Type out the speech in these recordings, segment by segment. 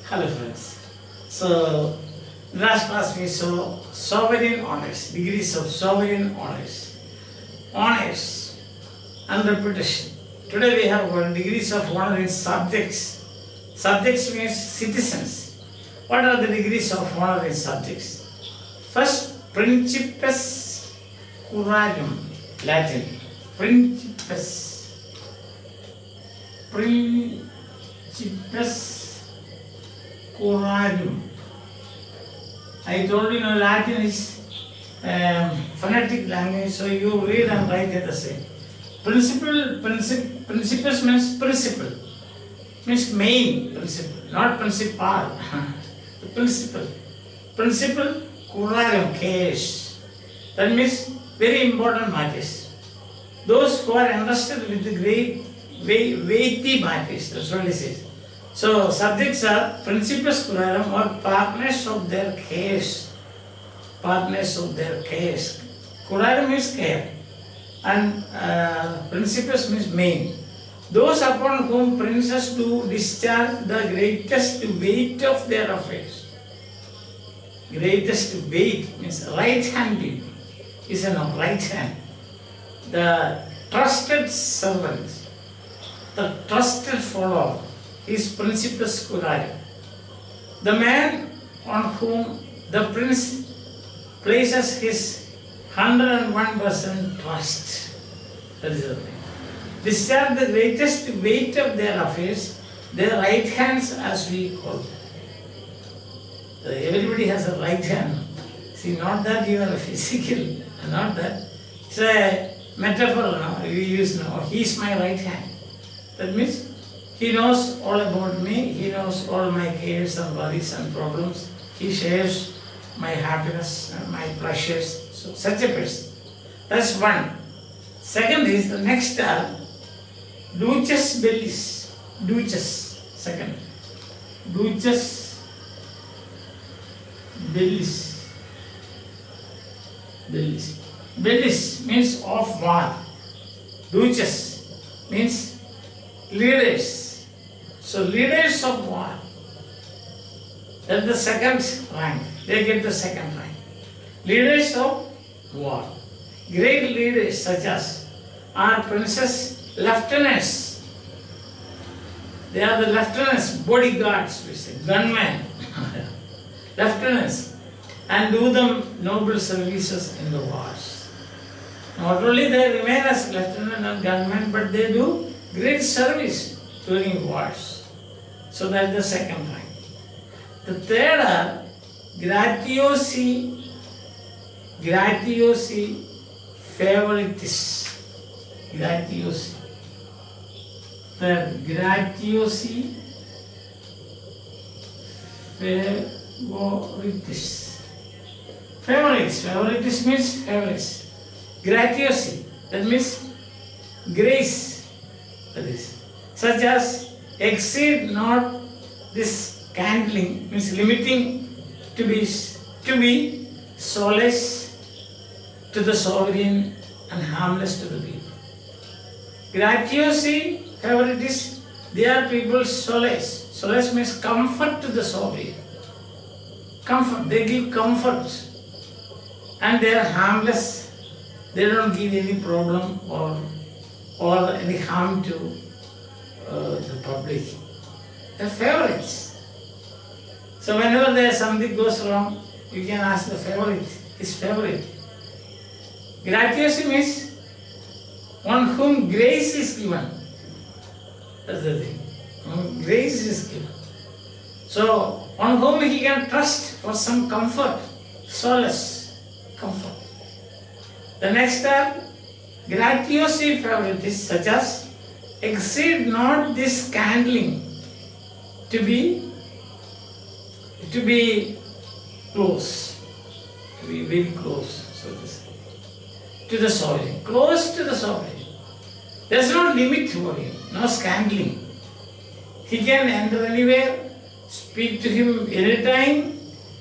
Hello friends. So last class we saw sovereign honors, degrees of sovereign honors, honors and reputation. Today we have got degrees of honor in subjects. Subjects means citizens. What are the degrees of honor in subjects? First, principes curarum, Latin. Principes. Principes curarum. I told you, Latin is phonetic language, so you read and write it the same. Principes means principle, means main principle, not principal. The principle. Principle curarum, case. That means very important matters. Those who are entrusted with the great weighty matters, that's what it says. So subjects are principes curarum or partners of their case. Partners of their case. Curarum means care and principes means main. Those upon whom princes do discharge the greatest weight of their affairs. Greatest weight means right hand people. Is a right hand. The trusted servants, the trusted follower is principes curarum. The man on whom the prince places his 101% trust. That is the thing. Discharge the greatest weight of their affairs, their right hands as we call them. So everybody has a right hand. See, not that you are a physical, not that. It's a metaphor now, we use now. He is my right hand. That means he knows all about me, he knows all my cares and worries and problems. He shares my happiness and my pleasures. So such a person. That's one. Second is the next duces bellis. Duces. Second. Duces bellis. Bellis. Bellis means of war. Duces means leaders. So leaders of war. That's the second rank. They get the second rank. Leaders of war. Great leaders such as are princes, lieutenants. They are the lieutenants, bodyguards, we say, gunmen, lieutenants, and do them noble services in the wars. Not only they remain as lieutenant and gunmen, but they do great service during wars. So that is the second rank. The third are gratiosi favoritis. Gratiosi. Third, gratiosi favoritis. Favoritis means favorites. Gratiosi, that means grace. That is, such as exceed not this candling, means limiting to be solace to the sovereign and harmless to the people. Gratiosi favoritis, they are people's solace. Solace means comfort to the sovereign. Comfort, they give comfort. And they are harmless. They don't give any problem or any harm to the public. They are favorites. So whenever there is something goes wrong, you can ask the favorite, his favorite. Gratiosi means on whom grace is given. That's the thing. Grace is given. So on whom he can trust for some comfort, solace, comfort. The next are gratiosi favoritis such as exceed not this candling to be close, to be very close, so to say, to the sovereign, close to the sovereign. There is no limit for him, no scandling. He can enter anywhere, speak to him anytime,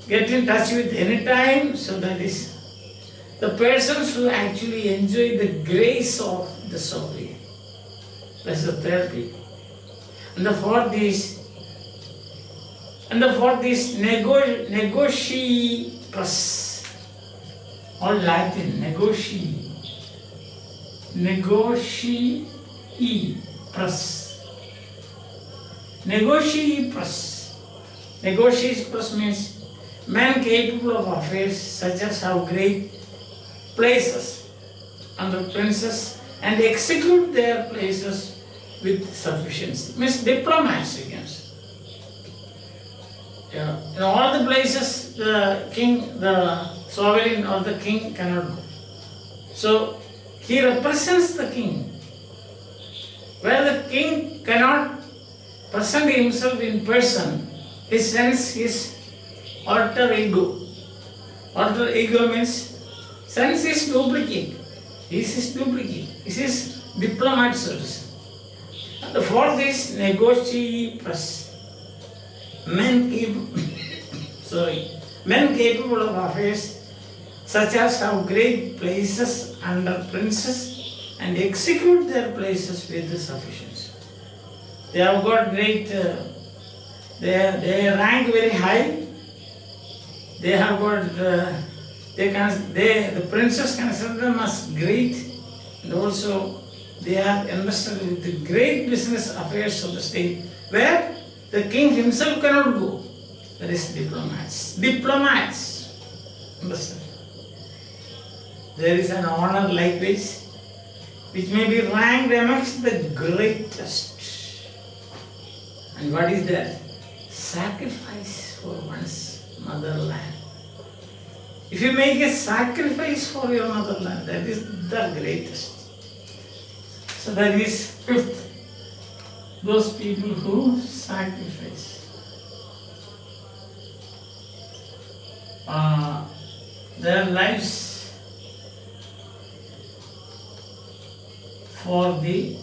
get in touch with anytime. So that is the persons who actually enjoy the grace of the sovereign. That's the third people. And the fourth is And the fourth is negotii press. All Latin, negotii. Negotii press. Negotii press. Negotiate press means men capable of affairs such as have great places under princes and execute their places with sufficiency. Means diplomats, you can say. Yeah. In all the places the king, the sovereign or the king cannot go. So he represents the king. Where the king cannot present himself in person, he sends his alter ego. Alter ego means sends his duplicate. He is his duplicate. This is diplomat service. And the fourth is negotii press. Men capable of affairs such as have great places under princes and execute their places with the sufficiency. They have got great, they rank very high. They have got, the princes consider them as great, and also they are invested with the great business affairs of the state, where the king himself cannot go. That is diplomats. Diplomats. Understand? There is an honor likewise, which may be ranked amongst the greatest. And what is that? Sacrifice for one's motherland. If you make a sacrifice for your motherland, that is the greatest. So that is fifth. Those people who sacrifice. Their lives for the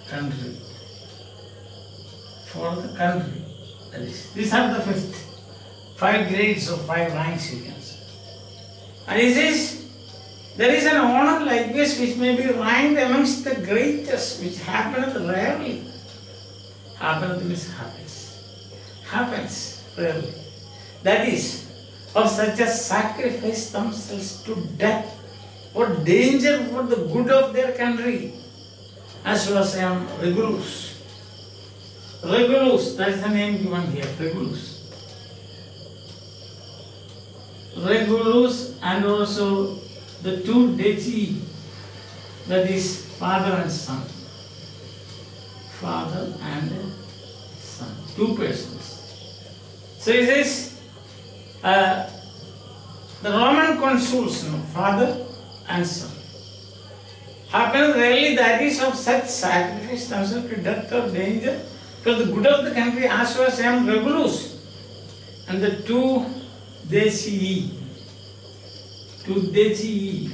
country. For the country. That is. These are the fifth. 5 grades or 5 ranks, you can say. And he says, there is an honor like this which may be ranked amongst the greatest, which happeneth rarely. Happeneth means happens. Happens rarely. That is, of such as sacrifice themselves to death or danger for the good of their country. As was Regulus. Regulus, that is the name given here, Regulus. Regulus and also the 2 Decii, that is father and son. Father and son, 2 persons. So he says, the Roman consuls, father and son. Happens rarely, that is of such sacrifice themselves to death or danger for the good of the country, as was Regulus and the 2 Decii. 2 Decii.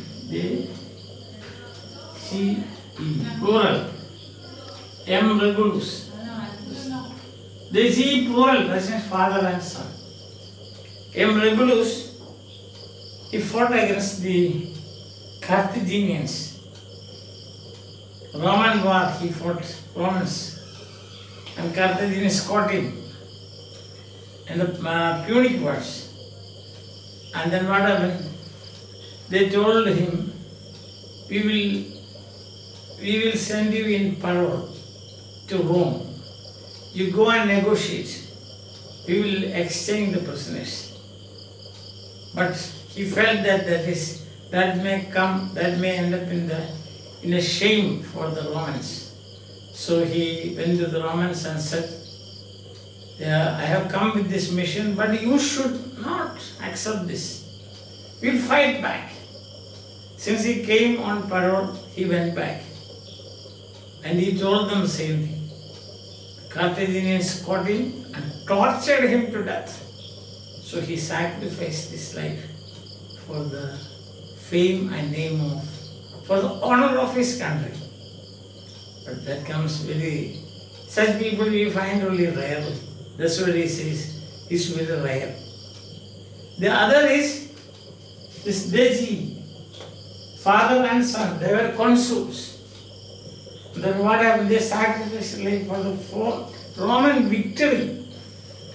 Decii. Plural. Regulus. Decii plural, that is father and son. Regulus, he fought against the Carthaginians. Roman war, he fought Romans. And Carthaginians caught him in the Punic Wars. And then what happened? They told him, we will send you in parole to Rome. You go and negotiate. We will exchange the prisoners. But he felt that that may end up in a shame for the Romans. So he went to the Romans and said, I have come with this mission, but you should not accept this. We'll fight back. Since he came on parole, he went back. And he told them the same thing. Carthaginians caught him and tortured him to death. So he sacrificed his life for the fame and name for the honor of his country. But that comes such people we find only rarely. That's what he says, is very rare. The other is this Decii, father and son, they were consuls. Then what happened? They sacrificed life for the Roman victory.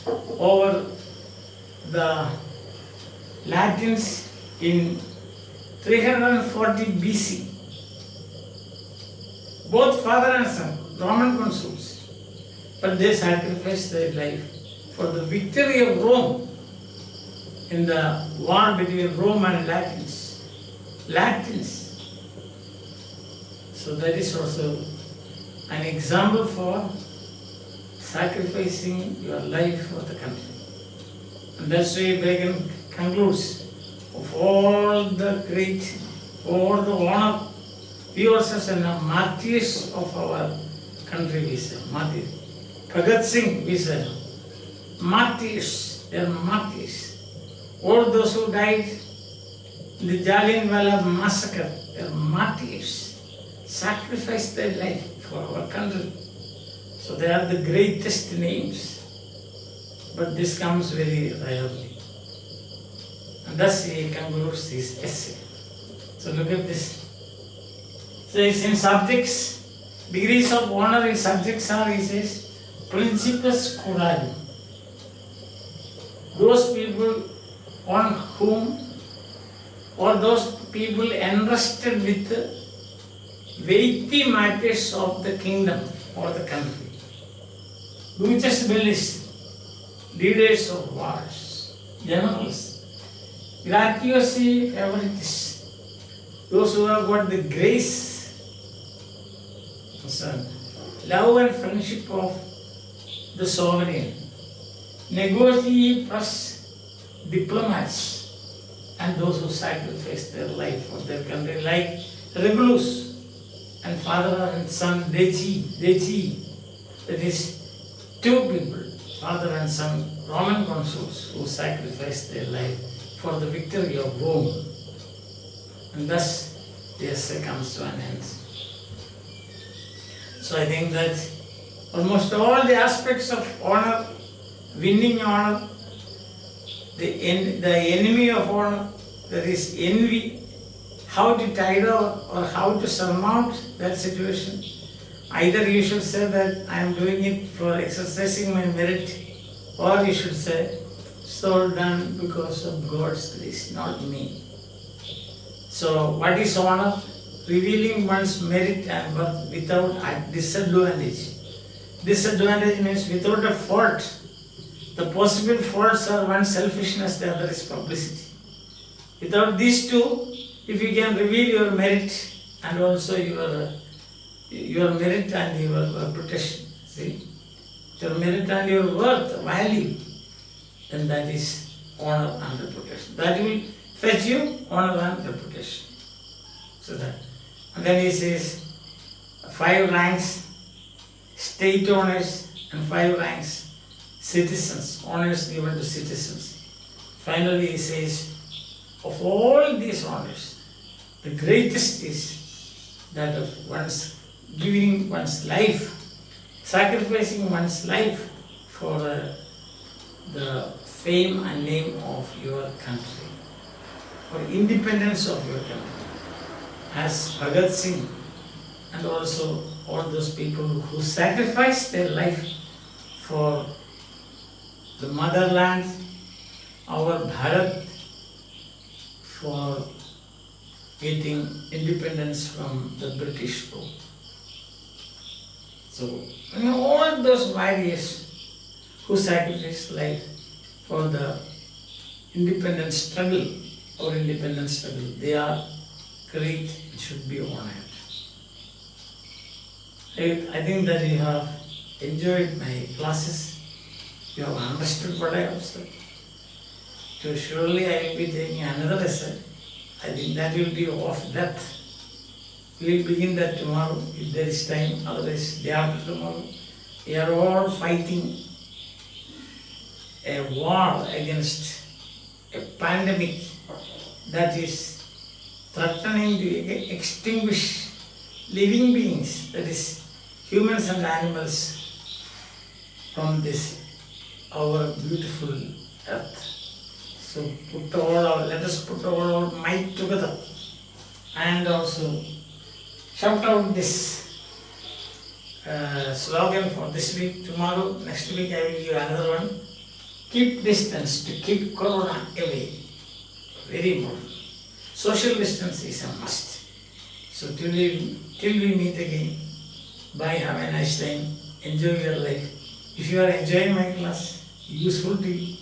over the Latins in 340 BC. Both father and son, Roman consuls, but they sacrificed their life for the victory of Rome in the war between Rome and Latins. So that is also an example for sacrificing your life for the country. And that's why Bacon concludes, of all the great, all the honor, we also say martyrs of our country, we say, martyrs. Bhagat Singh, we say, martyrs, they are martyrs. All those who died in the Jallianwala massacre, they are martyrs, sacrificed their life for our country. So they are the greatest names. But this comes very rarely. And thus he concludes his essay. So look at this. So in subjects, degrees of honor in subjects are, he says, principes curarum. Those people on whom, or those people entrusted with weighty matters of the kingdom or the country. Duces bellis, leaders of wars, generals, gratuitously favorites, those who have got the grace, love and friendship of the sovereign, negotiate plus diplomats, and those who sacrifice their life for their country, like Regulus and father and son Deji, that is two people, father and son, Roman consuls who sacrificed their life for the victory of Rome. And thus the essay comes to an end. So I think that almost all the aspects of honor, winning honor, the enemy of honor, that is envy, how to tide over or how to surmount that situation. Either you should say that I am doing it for exercising my merit, or you should say, so done because of God's grace, not me. So what is honor? Revealing one's merit and worth without a disadvantage. Disadvantage means without a fault. The possible faults are one's selfishness, the other is publicity. Without these two, if you can reveal your merit and also your merit and your protection, see, your merit and your worth, value, then that is honor and reputation. That will fetch you honor and reputation. So that. And then he says 5 ranks, state honors, and 5 ranks, citizens, honors given to citizens. Finally he says, of all these honors, the greatest is that of one's giving one's life, sacrificing one's life for the fame and name of your country, for independence of your country. As Bhagat Singh and also all those people who sacrificed their life for the motherland, our Bharat, for getting independence from the British rule. So, all those warriors who sacrificed life for the independence struggle, our independence struggle, they are great, it should be honored. I think that you have enjoyed my classes, you have understood what I have said. So surely I will be taking another essay. I think that will be of depth. We will begin that tomorrow if there is time, otherwise day after tomorrow. We are all fighting a war against a pandemic that is threatening to extinguish living beings, that is humans and animals, from this our beautiful earth. So let us put all our might together and also shout out this slogan for this week. Tomorrow, next week I will give another one. keep distance, to keep corona away. Very important. Social distance is a must. So till we meet again, bye, have a nice time, enjoy your life. If you are enjoying my class, useful to you,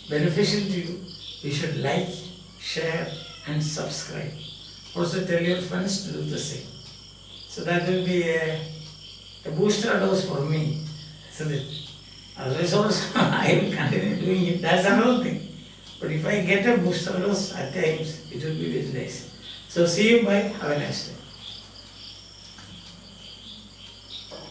beneficial to you, you should like, share and subscribe. Also tell your friends to do the same. So that will be a booster dose for me, isn't it? Otherwise also I will continue doing it. That's another thing. But if I get a booster dose at times, it will be very nice. So see you, bye, have a nice day.